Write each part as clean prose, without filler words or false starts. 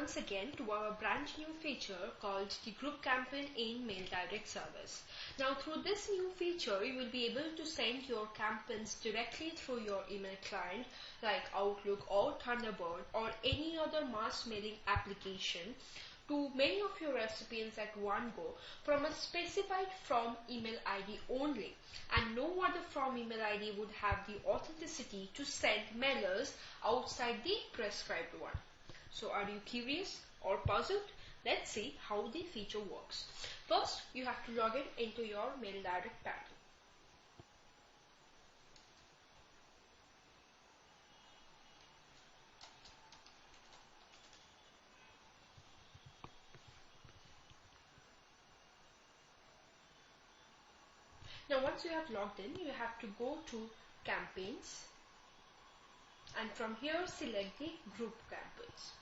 once again to our brand new feature called the group campaign in MailDirect service. Now through this new feature you will be able to send your campaigns directly through your email client like Outlook or Thunderbird or any other mass mailing application to many of your recipients at one go from a specified from email ID only, and no other from email ID would have the authenticity to send mailers outside the prescribed one. So are you curious or puzzled? Let's see how the feature works. First, you have to log in into your MailDirect panel. Now once you have logged in, you have to go to campaigns and from here select the group campaigns.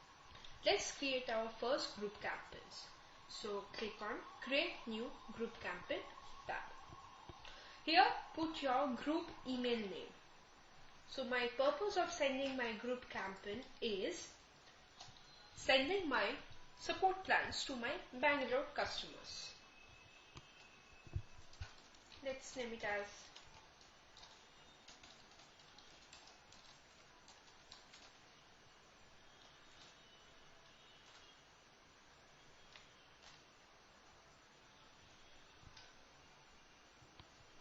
Let's create our first group campaigns. So click on create new group campaign tab. Here put your group email name. So my purpose of sending my group campaign is sending my support plans to my Bangalore customers. Let's name it as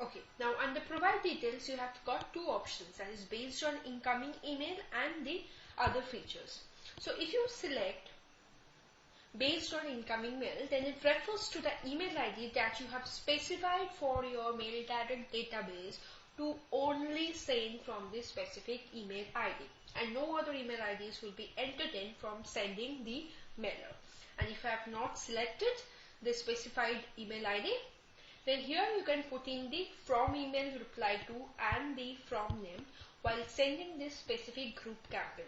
okay. Now under provide details you have got two options, that is based on incoming email and the other features. So if you select based on incoming mail, then it refers to the email ID that you have specified for your MailDirect database to only send from this specific email ID, and no other email IDs will be entertained from sending the mailer. And if I have not selected the specified email ID, then here you can put in the from email reply to and the from name while sending this specific group campaign.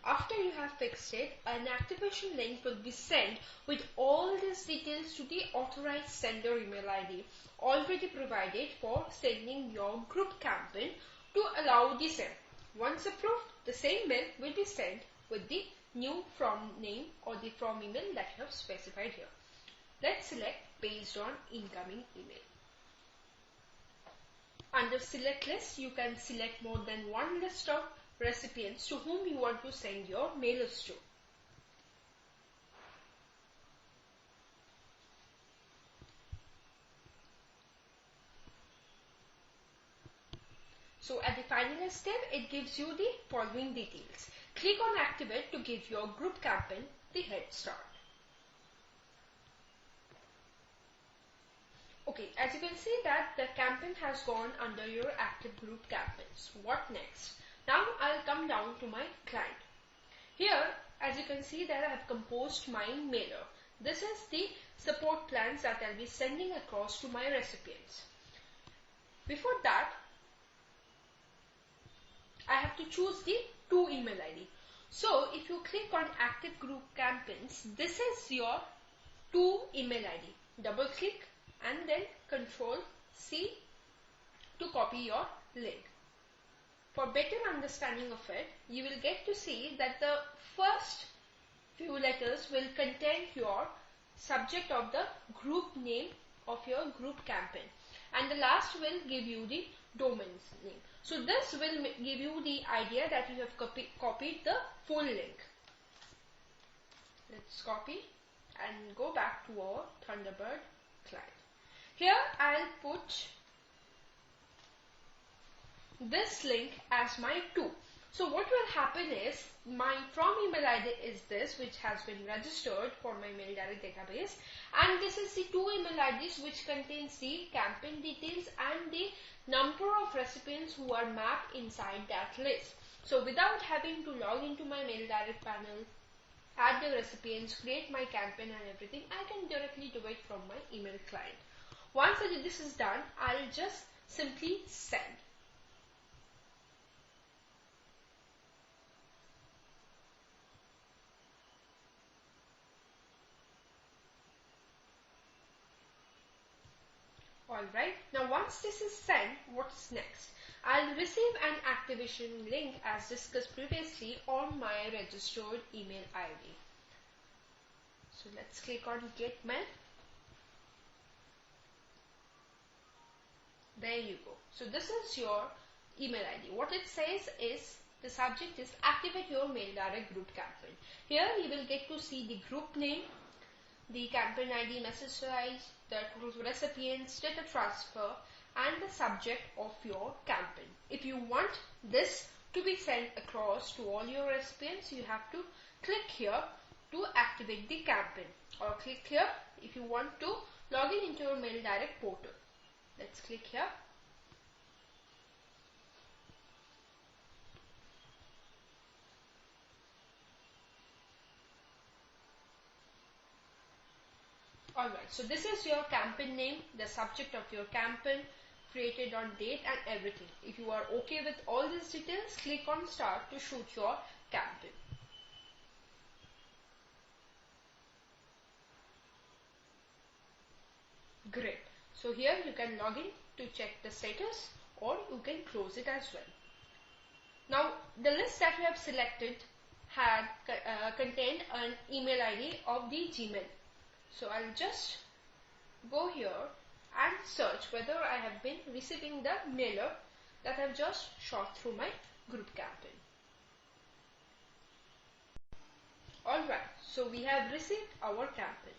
After you have fixed it, an activation link will be sent with all these details to the authorized sender email ID already provided for sending your group campaign to allow the send. Once approved, the same mail will be sent with the new from name or the from email that you have specified here. Let's select based on incoming email. Under select list, you can select more than one list of recipients to whom you want to send your mailers to. So at the final step, it gives you the following details. Click on activate to give your group campaign the head start. Okay, as you can see that the campaign has gone under your active group campaigns. What next? Now I'll come down to my client. Here, as you can see that I have composed my mailer. This is the support plans that I'll be sending across to my recipients. Before that, I have to choose the to email ID. So if you click on active group campaigns, this is your to email ID. Double click and then Control C to copy your link. For better understanding of it, you will get to see that the first few letters will contain your subject of the group name of your group campaign, and the last will give you the domain name. So this will give you the idea that you have copied the full link. Let's copy and go back to our Thunderbird client. Here I'll put this link as my to. So what will happen is my from email ID is this, which has been registered for my MailDirect database, and this is the two email IDs which contains the campaign details and the number of recipients who are mapped inside that list. So without having to log into my MailDirect panel, add the recipients, create my campaign and everything, I can directly do it from my email client. Once this is done, I'll just simply send. Alright, now once this is sent, what's next? I'll receive an activation link as discussed previously on my registered email ID. So let's click on Get Mail. There you go. So this is your email ID. What it says is the subject is Activate Your MailDirect Group Campaign. Here you will get to see the group name, the campaign ID, message size, the recipient, state of transfer, and the subject of your campaign. If you want this to be sent across to all your recipients, you have to click here to activate the campaign, or click here if you want to log into your MailDirect portal. Let's click here. Alright, so this is your campaign name, the subject of your campaign, created on date and everything. If you are okay with all these details, click on Start to shoot your campaign. Great. So here you can log in to check the status, or you can close it as well. Now the list that we have selected had contained an email ID of the Gmail. So I'll just go here and search whether I have been receiving the mailer that I've just shot through my group campaign. Alright, so we have received our campaign.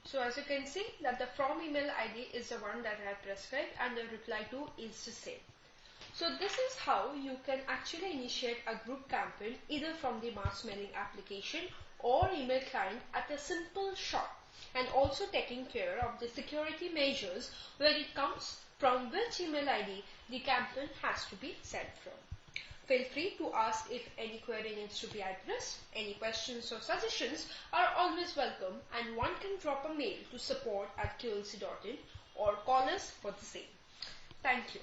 So as you can see that the from email ID is the one that I have prescribed and the reply to is the same. So this is how you can actually initiate a group campaign either from the mass mailing application or email client at a simple shot, and also taking care of the security measures where it comes from which email ID the campaign has to be sent from. Feel free to ask if any query needs to be addressed. Any questions or suggestions are always welcome, and one can drop a mail to support@qlc.in or call us for the same. Thank you.